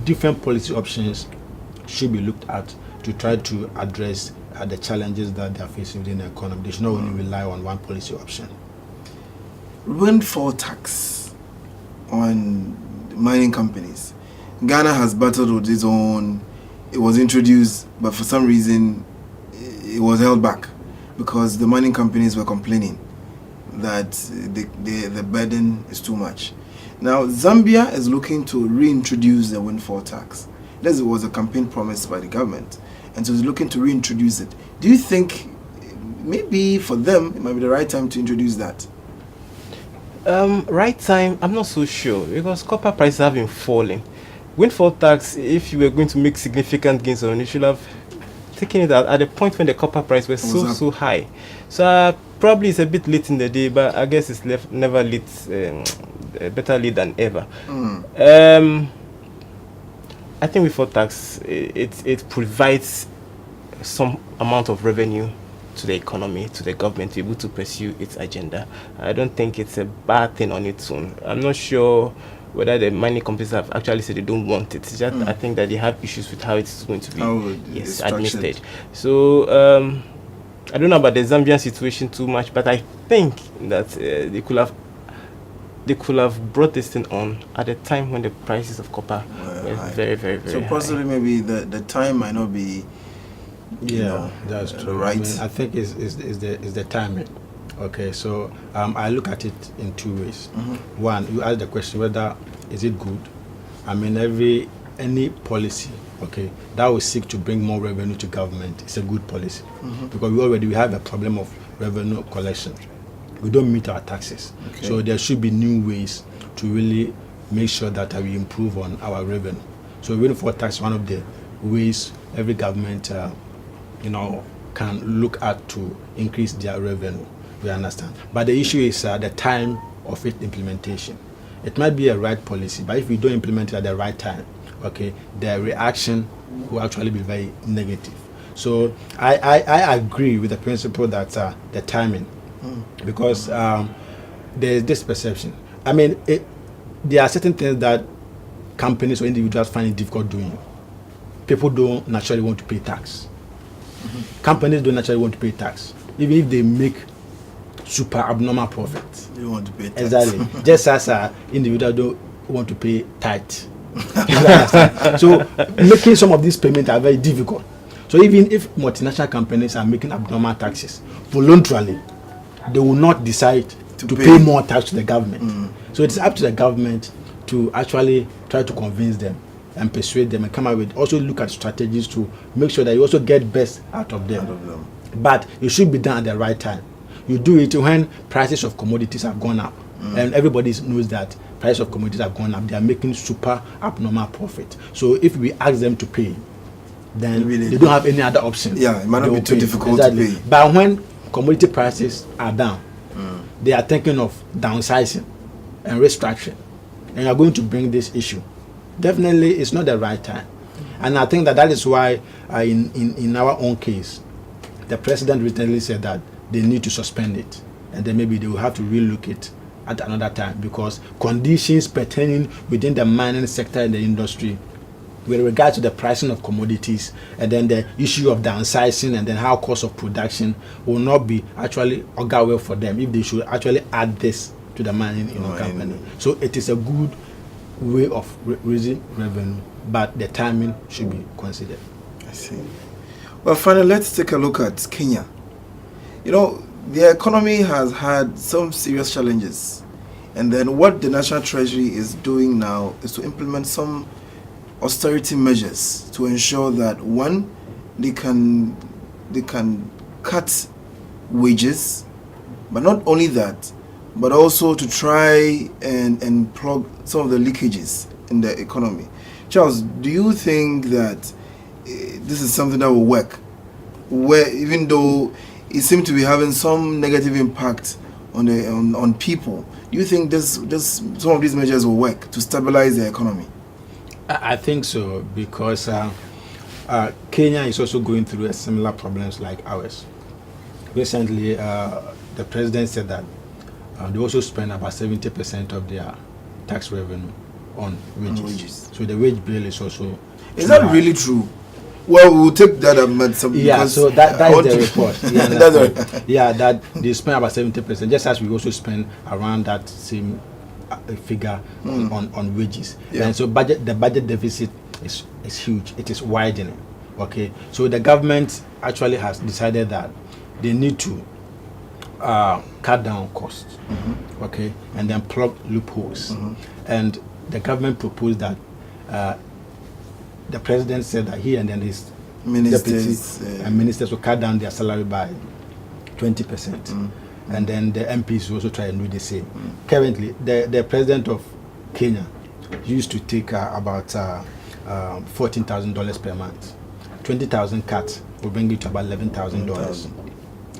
different policy options should be looked at to try to address the challenges that they are facing within the economy. They should not only rely on one policy option. Windfall tax on mining companies. Ghana has battled with its own. It was introduced, but for some reason it was held back because the mining companies were complaining that the burden is too much. Now Zambia is looking to reintroduce the windfall tax. This was a campaign promise by the government, and so it's looking to reintroduce it. Do you think maybe for them it might be the right time to introduce that? Right time, I'm not so sure, because copper prices have been falling. Windfall tax, if you were going to make significant gains on it, you should have taken it at the point when the copper price was so high. So probably it's a bit late in the day, but I guess it's never late, better late than ever. I think windfall tax, it provides some amount of revenue to the economy, to the government, to be able to pursue its agenda. I don't think it's a bad thing on its own. I'm not sure whether the mining companies have actually said they don't want it. It's just I think that they have issues with how it's going to be administered. So I don't know about the Zambian situation too much, but I think that they could have brought this thing on at a time when the prices of copper were very, very, very So possibly high. maybe the time might not be. That's true. Right. I think is the timing. Okay, so I look at it in two ways. One, you ask the question whether is it good. I mean, any policy, okay, that will seek to bring more revenue to government is a good policy, because we have a problem of revenue collection. We don't meet our taxes, so there should be new ways to really make sure that we improve on our revenue. So windfall tax is one of the ways every government can look at to increase their revenue. We understand. But the issue is the time of its implementation. It might be a right policy, but if we don't implement it at the right time, okay, the reaction will actually be very negative. So I agree with the principle that the timing, because there's this perception. I mean, there are certain things that companies or individuals find it difficult doing. People don't naturally want to pay tax. Companies don't naturally want to pay tax, even if they make super abnormal profits. They want to pay tax. Exactly. Just as individuals don't want to pay tithe. So making some of these payments are very difficult. So even if multinational companies are making abnormal taxes voluntarily, they will not decide to pay more tax to the government. So it's up to the government to actually try to convince them and persuade them and come up with, also look at strategies to make sure that you also get best out of them. But it should be done at the right time. You do it when prices of commodities have gone up, and everybody knows that price of commodities have gone up. They are making super abnormal profit. So if we ask them to pay, then they don't have any other option. Yeah, it might not be too difficult to pay. But when commodity prices are down, they are thinking of downsizing and restructuring, and you are going to bring this issue. Definitely, it's not the right time. And I think that is why in our own case, the president recently said that they need to suspend it, and then maybe they will have to relook it at another time, because conditions pertaining within the mining sector and the industry with regard to the pricing of commodities, and then the issue of downsizing, and then how cost of production will not be actually well for them if they should actually add this to the mining company. So it is a good way of raising revenue, but the timing should be considered. I see. Well, finally, let's take a look at Kenya. the economy has had some serious challenges. And then what the National Treasury is doing now is to implement some austerity measures to ensure that, one, they can cut wages, but not only that, but also to try and plug some of the leakages in the economy. Charles, do you think that this is something that will work? Where even though it seems to be having some negative impact on people, do you think some of these measures will work to stabilize the economy? I think so, because Kenya is also going through a similar problems like ours. Recently, the president said that they also spend about 70% of their tax revenue on wages. So the wage bill is also... Is that really true? Well, we'll take that so that is the report. Yeah, that they spend about 70%, just as we also spend around that same figure on wages. Yeah. And so the budget deficit is huge. It is widening. Okay, so the government actually has decided that they need to cut down costs. Okay, and then plug loopholes. And the government proposed that. The president said that he and then his deputies and ministers will cut down their salary by 20%. And then the MPs will also try and do the same. Currently, the president of Kenya used to take about $14,000 per month. 20,000 cuts will bring it to about $11,000.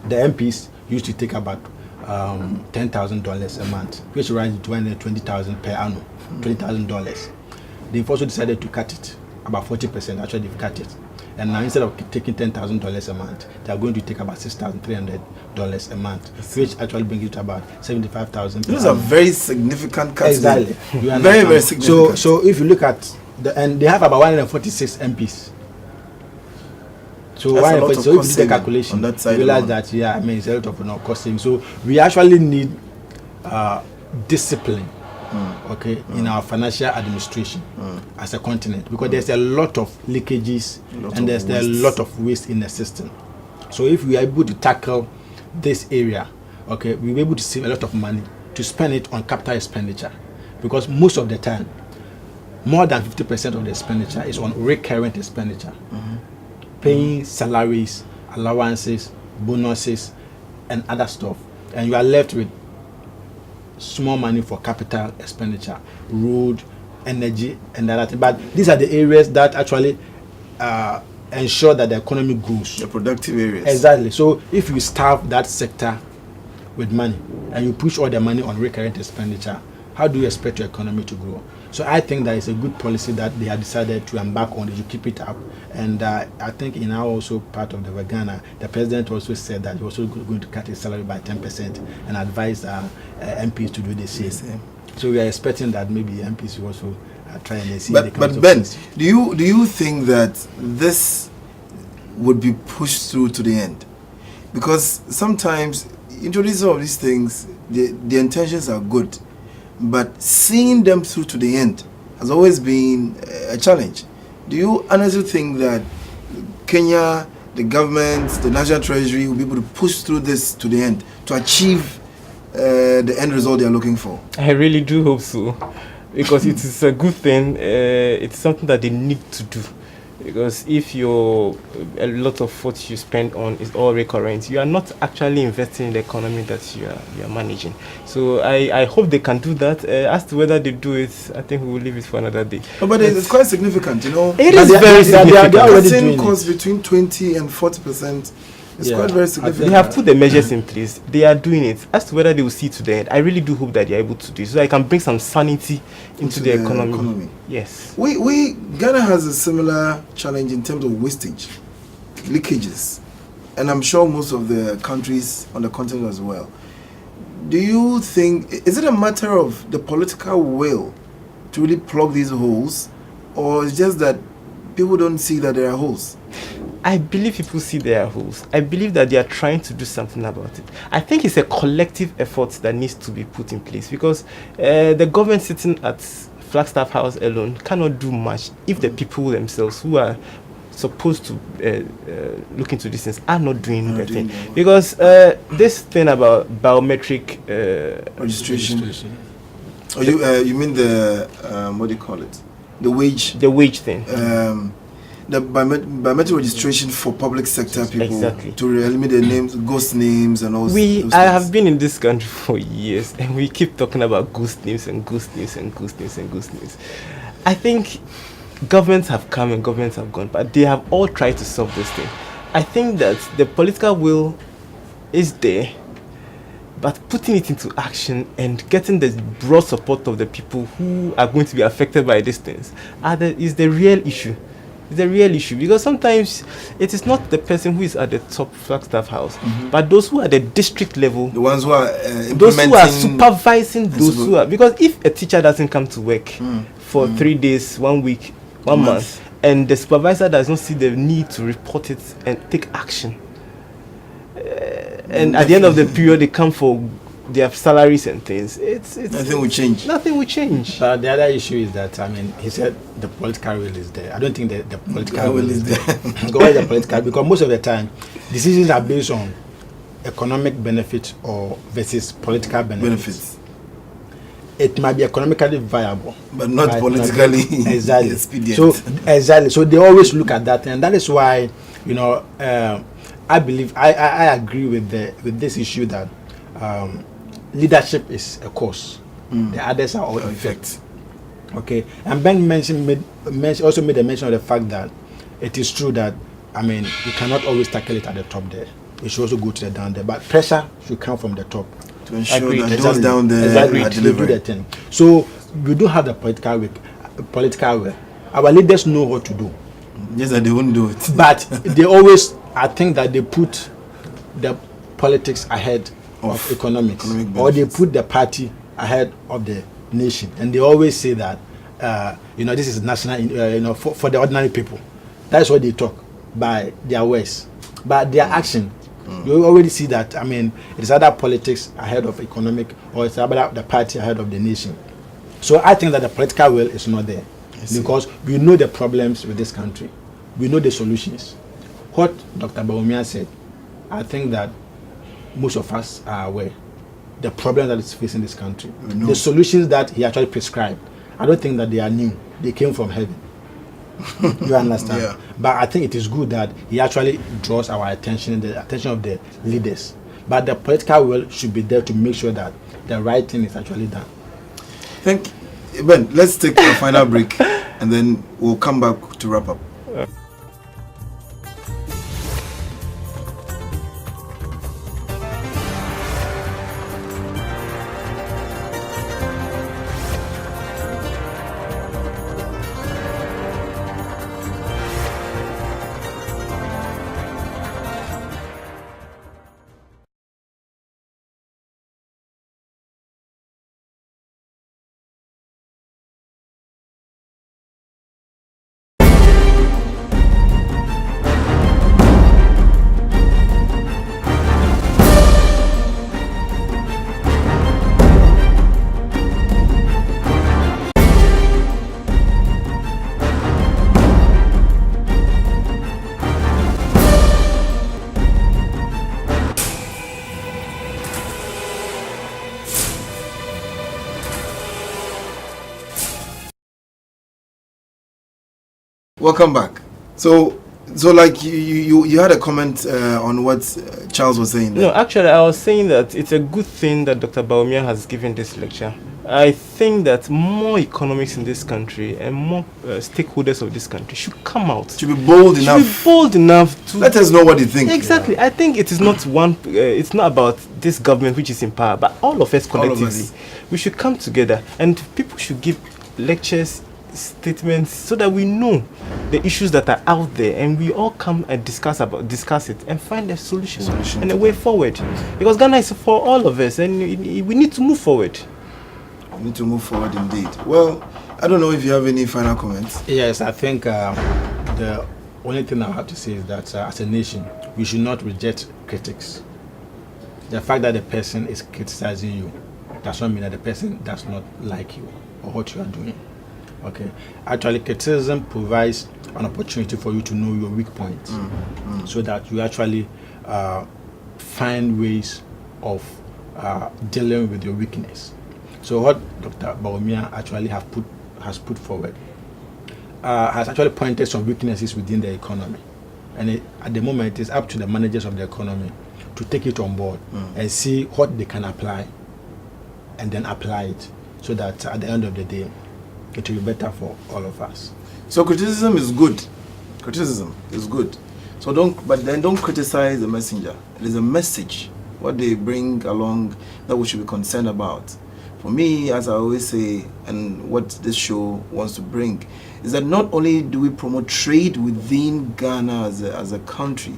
The MPs used to take about $10,000 a month, which rises to $220,000 per annum, $20,000. They've also decided to cut it. About 40%, actually they've cut it. And now instead of taking $10,000 a month, they are going to take about $6,300 a month, which actually brings it to about $75,000. Those are very significant cuts. Exactly. Very, very significant. So if you look at and they have about 146 MPs. So if you do the calculation, on that side, you realize that it's a lot of cost saving. So we actually need discipline. In our financial administration as a continent, because there's a lot of leakages and there's a lot of waste in the system. So if we are able to tackle this area, we'll be able to save a lot of money to spend it on capital expenditure, because most of the time, more than 50% of the expenditure is on recurrent expenditure, paying salaries, allowances, bonuses, and other stuff, and you are left with small money for capital expenditure, road, energy, and that. But these are the areas that actually ensure that the economy grows. The productive areas. Exactly. So if you starve that sector with money and you push all the money on recurrent expenditure, how do you expect your economy to grow? So I think that is a good policy that they have decided to embark on, to keep it up. And I think in our also part of the Ghana, the president also said that he's also going to cut his salary by 10% and advise MPs to do the same. So we are expecting that maybe MPs will also try and see. But Ben, do you think that this would be pushed through to the end? Because sometimes introducing some of these things, the intentions are good, but seeing them through to the end has always been a challenge. Do you honestly think that Kenya, the government, the National Treasury will be able to push through this to the end to achieve the end result they are looking for? I really do hope so, because it is a good thing. It's something that they need to do. Because if a lot of what you spend on is all recurrent, you are not actually investing in the economy that you are managing. So I hope they can do that. As to whether they do it, I think we will leave it for another day. No, but it's quite significant, you know. It is very significant. They are already costs between 20 and 40%. It's quite very significant. They have put the measures in place. They are doing it. As to whether they will see to the end, I really do hope that they are able to do it, so I can bring some sanity into the economy. Yes. Ghana has a similar challenge in terms of wastage, leakages, and I'm sure most of the countries on the continent as well. Do you think, is it a matter of the political will to really plug these holes, or it's just that people don't see that there are holes? I believe people see there are holes. I believe that they are trying to do something about it. I think it's a collective effort that needs to be put in place, because the government sitting at Flagstaff House alone cannot do much if the people themselves, who are supposed to look into these things are not doing the thing. Because this thing about biometric registration. Oh, you mean the what do you call it? The wage thing. The biometric registration for public sector people, exactly, to eliminate their names, ghost names, and all. I have been in this country for years, and we keep talking about ghost names and ghost names and ghost names and ghost names. I think governments have come and governments have gone, but they have all tried to solve this thing. I think that the political will is there, but putting it into action and getting the broad support of the people who are going to be affected by these things is the real issue. It's a real issue, because sometimes it is not the person who is at the top Flagstaff house, but those who are at the district level, the ones who are those who are supervising those who are. Because if a teacher doesn't come to work for 3 days, 1 week, 1 month, and the supervisor does not see the need to report it and take action, and at the end of the period they come for their salaries and things, it's nothing will change. Nothing will change. But the other issue is that, I mean, he said the political will is there. I don't think the political will is there. Because most of the time, decisions are based on economic benefit or versus political benefits. It might be economically viable, but not politically exactly expedient. So exactly. So they always look at that, and that is why, you know, I believe I agree with this issue that leadership is a cause. The others are all effects. Okay, and Ben also made a mention of the fact that it is true that, I mean, you cannot always tackle it at the top there. It should also go to the down there, but pressure should come from the top to ensure that those down there are delivering the thing. So we do have the political will. Our leaders know what to do. Yes, and they won't do it. But they always, I think that they put the politics ahead of economics, or they put the party ahead of the nation, and they always say that you know, this is national, you know, for the ordinary people. That's what they talk by their words, but their action. You already see that. I mean, it's either politics ahead of economic, or it's about the party ahead of the nation. So I think that the political will is not there, because we know the problems with this country, we know the solutions. What Dr. Bawumia said, I think that most of us are aware the problem that is facing this country. The solutions that he actually prescribed, I don't think that they are new. They came from heaven. You understand? Yeah. But I think it is good that he actually draws our attention, the attention of the leaders. But the political will should be there to make sure that the right thing is actually done. Thank you. Ben, let's take a final break, and then we'll come back to wrap up. Welcome back. So like you had a comment on what Charles was saying there. No, actually, I was saying that it's a good thing that Dr. Bawumia has given this lecture. I think that more economics in this country and more stakeholders of this country should come out. Should be bold enough to let us know what they think. Exactly. Yeah. I think it is not it's not about this government which is in power, but all of us collectively. We should come together, and people should give lectures, statements, so that we know the issues that are out there, and we all come and discuss it and find a solution and a way forward. Because Ghana is for all of us, and we need to move forward. We need to move forward indeed. Well, I don't know if you have any final comments. Yes, I think the only thing I have to say is that as a nation, we should not reject critics. The fact that the person is criticizing you does not mean that the person does not like you or what you are doing. Okay. Actually, criticism provides an opportunity for you to know your weak points, so that you actually find ways of dealing with your weakness. So what Dr. Bawumia actually has put forward has actually pointed some weaknesses within the economy, and at the moment it's up to the managers of the economy to take it on board and see what they can apply, and then apply it, so that at the end of the day it will be better for all of us. So criticism is good. Criticism is good. So don't criticize the messenger. It is a message, what they bring along, that we should be concerned about. For me, as I always say, and what this show wants to bring, is that not only do we promote trade within Ghana as a country,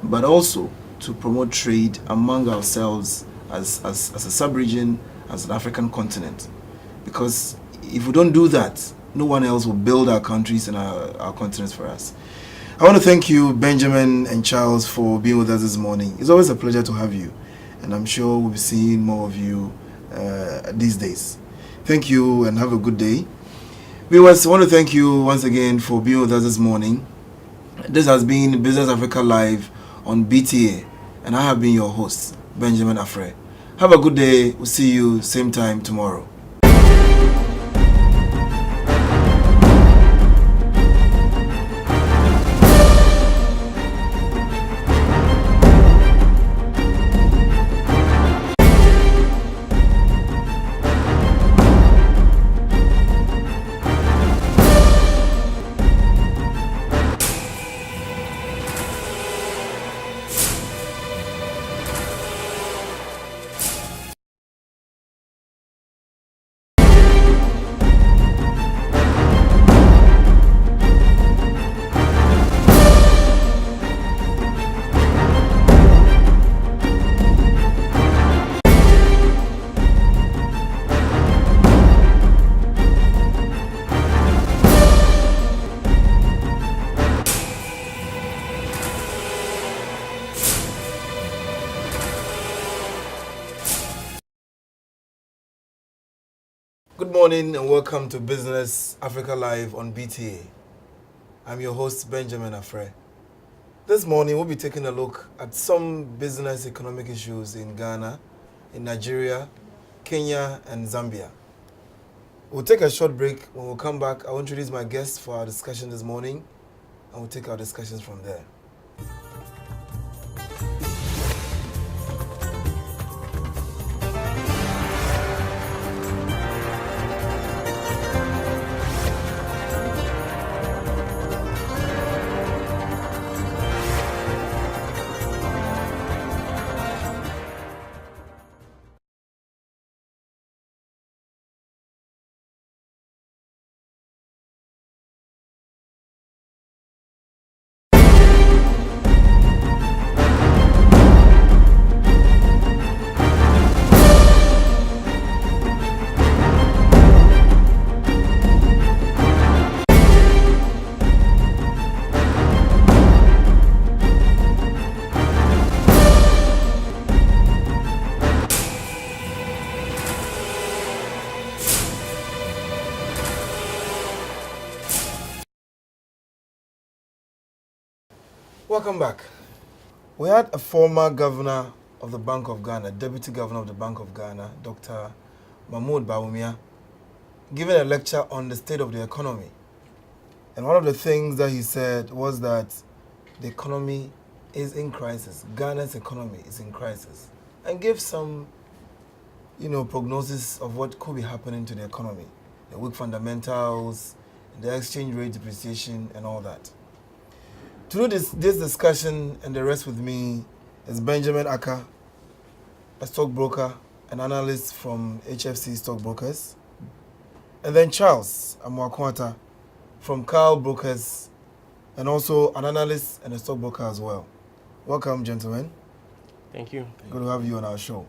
but also to promote trade among ourselves as a sub-region, as an African continent. Because if we don't do that, no one else will build our countries and our continents for us. I want to thank you, Benjamin and Charles, for being with us this morning. It's always a pleasure to have you, and I'm sure we'll be seeing more of you these days. Thank you and have a good day. Viewers, I want to thank you once again for being with us this morning. This has been Business Africa Live on BTA, and I have been your host, Benjamin Afre. Have a good day. We'll see you same time tomorrow. Good morning and welcome to Business Africa Live on BTA. I'm your host, Benjamin Afre. This morning we'll be taking a look at some business economic issues in Ghana, in Nigeria, Kenya and Zambia. We'll take a short break. When we'll come back, I'll introduce my guests for our discussion this morning, and we'll take our discussions from there. Welcome back. We had a former governor of the Bank of Ghana, deputy governor of the Bank of Ghana, Dr. Mahmoud Bawumia, giving a lecture on the state of the economy. And one of the things that he said was that the economy is in crisis. Ghana's economy is in crisis. And gave some, prognosis of what could be happening to the economy. The weak fundamentals, the exchange rate depreciation and all that. To do this discussion and the rest with me is Benjamin Aka, a stockbroker, an analyst from HFC Stockbrokers, and then Charles Amwakwata from Carl Brokers, and also an analyst and a stockbroker as well. Welcome, gentlemen. Thank you. Good to have you on our show.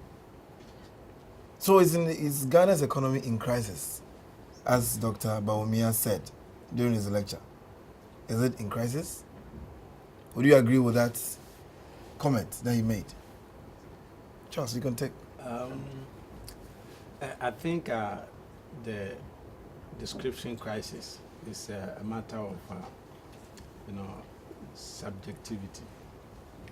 So is Ghana's economy in crisis, as Dr. Bawumia said during his lecture? Is it in crisis? Would you agree with that comment that he made? Charles, you can take. I think the description crisis is a matter of, subjectivity.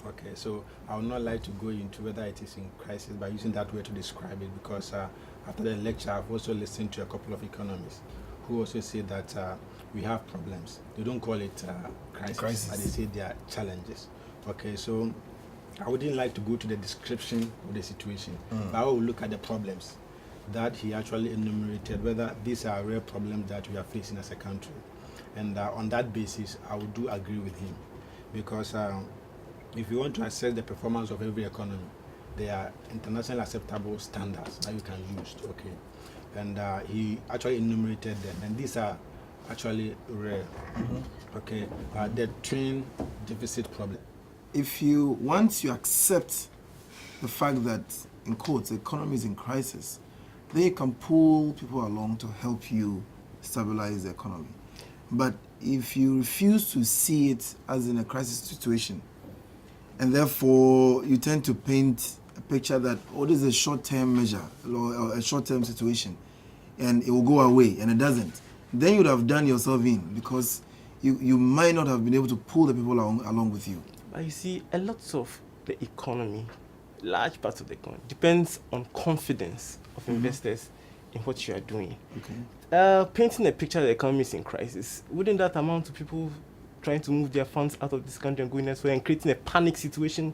Okay, so I would not like to go into whether it is in crisis by using that word to describe it, because after the lecture, I've also listened to a couple of economists who also say that we have problems. They don't call it crisis, but they say they are challenges. Okay, so I wouldn't like to go to the description of the situation, but I will look at the problems that he actually enumerated, whether these are real problems that we are facing as a country. And on that basis, I would do agree with him, because if you want to assess the performance of every economy, there are internationally acceptable standards that you can use, okay? And he actually enumerated them, and these are actually rare, okay? The twin deficit problem. Once you accept the fact that, in quotes, the economy is in crisis, then you can pull people along to help you stabilize the economy. But if you refuse to see it as in a crisis situation, and therefore you tend to paint a picture that, this is a short-term measure or a short-term situation, and it will go away, and it doesn't, then you would have done yourself in, because you might not have been able to pull the people along with you. But you see, a lot of the economy, large parts of the economy, depends on confidence of investors in what you are doing. Okay. Painting a picture that the economy is in crisis, wouldn't that amount to people trying to move their funds out of this country and going elsewhere and creating a panic situation?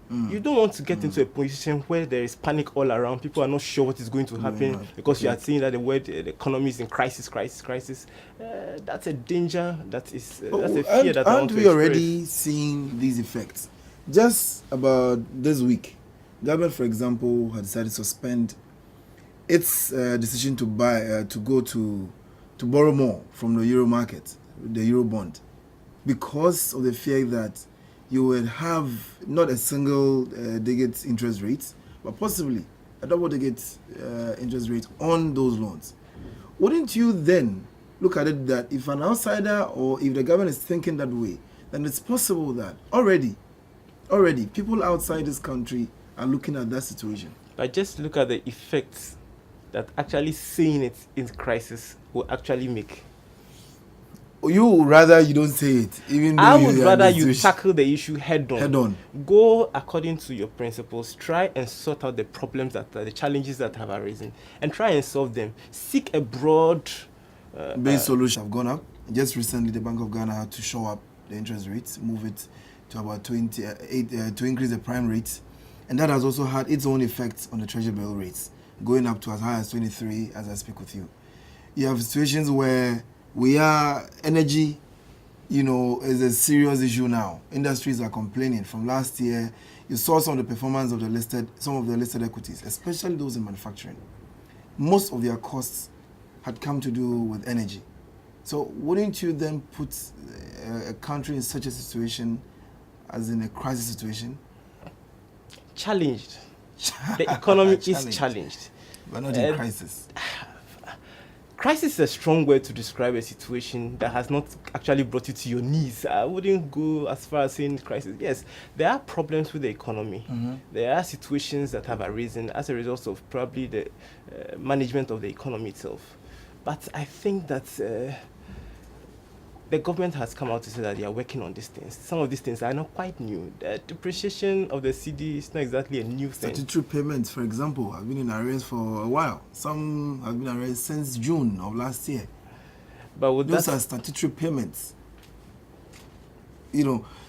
You don't want to get into a position where there is panic all around. People are not sure what is going to happen because you are saying that the economy is in crisis. That's a danger. That's a fear that I want to express. Aren't we already seeing these effects? Just about this week, government, for example, had decided to suspend its decision to go to borrow more from the euro market, the euro bond, because of the fear that you would have not a single digit interest rate, but possibly a double digit interest rate on those loans. Wouldn't you then look at it that if an outsider or if the government is thinking that way, then it's possible that already people outside this country are looking at that situation? But just look at the effects that actually saying it in crisis will actually make. You would rather you don't say it, even though I would rather you tackle the issue head on. Go according to your principles. Try and sort out the problems the challenges that have arisen, and try and solve them. Seek a broad base solution. Have gone up. Just recently, the Bank of Ghana had to show up the interest rates, move it to about 28 to increase the prime rate, and that has also had its own effects on the treasury bill rates, going up to as high as 23 as I speak with you. You have situations where energy, is a serious issue now. Industries are complaining. From last year, you saw some of the performance of some of the listed equities, especially those in manufacturing. Most of their costs had come to do with energy. So wouldn't you then put a country in such a situation as in a crisis situation? Challenged. The economy is challenged. But not in crisis. Crisis is a strong word to describe a situation that has not actually brought you to your knees. I wouldn't go as far as saying crisis. Yes, there are problems with the economy. There are situations that have arisen as a result of probably the management of the economy itself. But I think that the government has come out to say that they are working on these things. Some of these things are not quite new. The depreciation of the CD is not exactly a new thing. Statutory payments, for example, have been in arrears for a while. Some have been in arrears since June of last year. But those are statutory payments.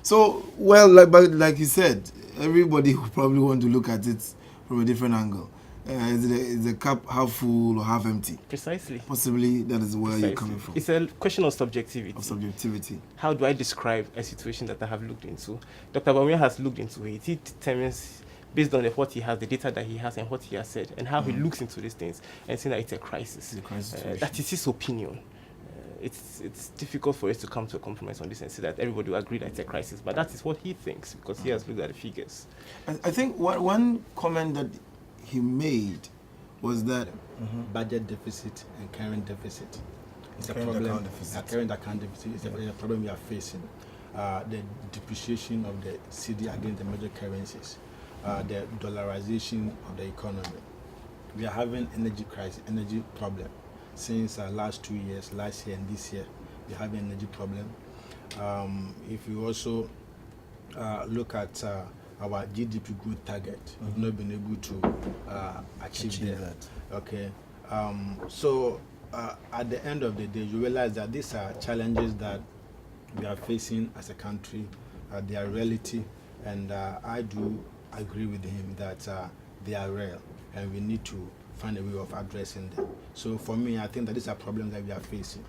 So, like you said, everybody will probably want to look at it from a different angle. Is the cup half full or half empty? Precisely. Possibly that is where you're coming from. It's a question of subjectivity. How do I describe a situation that I have looked into? Dr. Bawumia has looked into it. He determines, based on what he has, the data that he has and what he has said, and how he looks into these things, and saying that it's a crisis. It's a crisis situation. That is his opinion. It's difficult for us to come to a compromise on this and say that everybody will agree that it's a crisis, but that is what he thinks, because he has looked at the figures. I think one comment that he made was that budget deficit and current deficit is a problem. Current account deficit is a problem we are facing. The depreciation of the CD against the major currencies, the dollarization of the economy. We are having energy crisis, energy problem. since last 2 years, last year and this year, we have an energy problem. If you also look at our GDP growth target, we've not been able to achieve that. Okay. So at the end of the day, you realize that these are challenges that we are facing as a country. They are reality, and I do agree with him that they are real, and we need to find a way of addressing them. So for me, I think that these are problems that we are facing.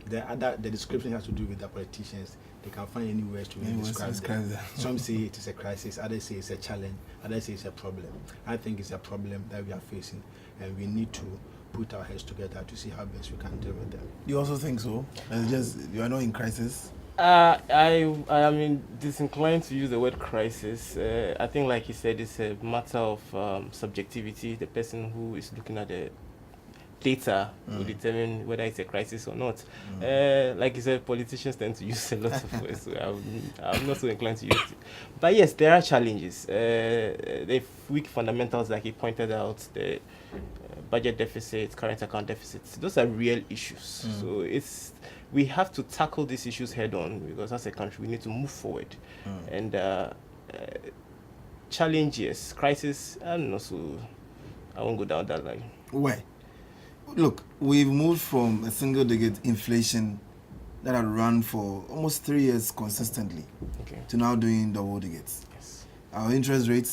The description has to do with the politicians. They can find any words to describe them. Some say it is a crisis, others say it's a challenge, others say it's a problem. I think it's a problem that we are facing, and we need to put our heads together to see how best we can deal with them. You also think so? It's just you are not in crisis? I am disinclined to use the word crisis. I think, like you said, it's a matter of subjectivity. The person who is looking at the data will determine whether it's a crisis or not. Like you said, politicians tend to use a lot of words, so I'm not so inclined to use it. But yes, there are challenges. The weak fundamentals, like he pointed out, the budget deficit, current account deficits, those are real issues. So we have to tackle these issues head on, because as a country we need to move forward. And challenges, crisis, I don't know, so I won't go down that line. Why? Look, we've moved from a single-digit inflation that had run for almost 3 years consistently to now doing double digits. Yes. Our interest rates